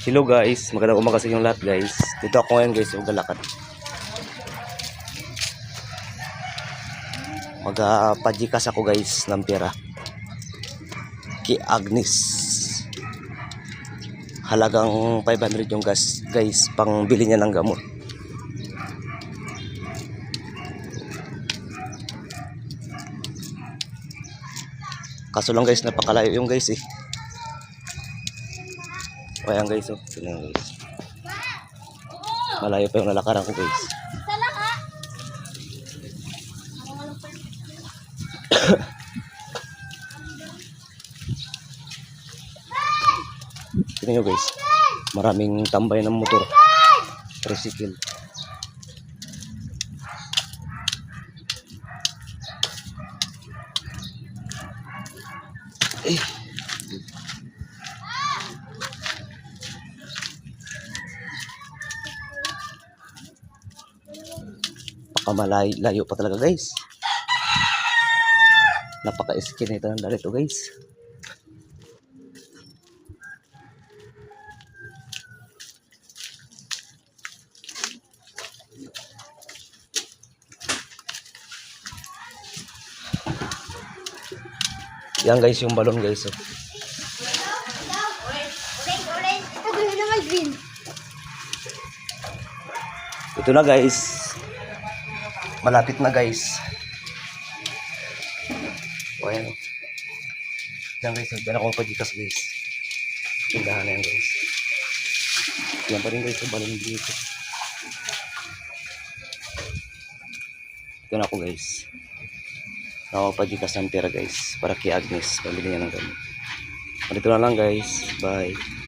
Hello guys, magandang umaga sa inyong lahat guys. Dito ako ngayon guys, maglalakad. Magpajikas ako guys ng pera. Kay Agnes. Halagang 500 yung gas guys, pang bili niya ng gamot. Kaso lang guys, napakalayo yung guys eh. Ayan guys, oh. Tingnan guys. Malayo pa yung lalakaran ko guys. Tingnan nyo guys. Maraming tambay ng motor. Tricycle. Layo pa talaga guys. Napaka-skin ito ng dalito guys. Yan guys yung balon guys. Oh. Ito na guys. Malapit na guys. O ayan. Yan guys. Diyan ako pajikas guys. Tindahan na yan guys. Yan pa rin guys. Balon dito. Ito na ako guys. Nakapajikas ng pera guys. Para kay Agnes. Pamili niya ng gamit. Dito na lang guys. Bye.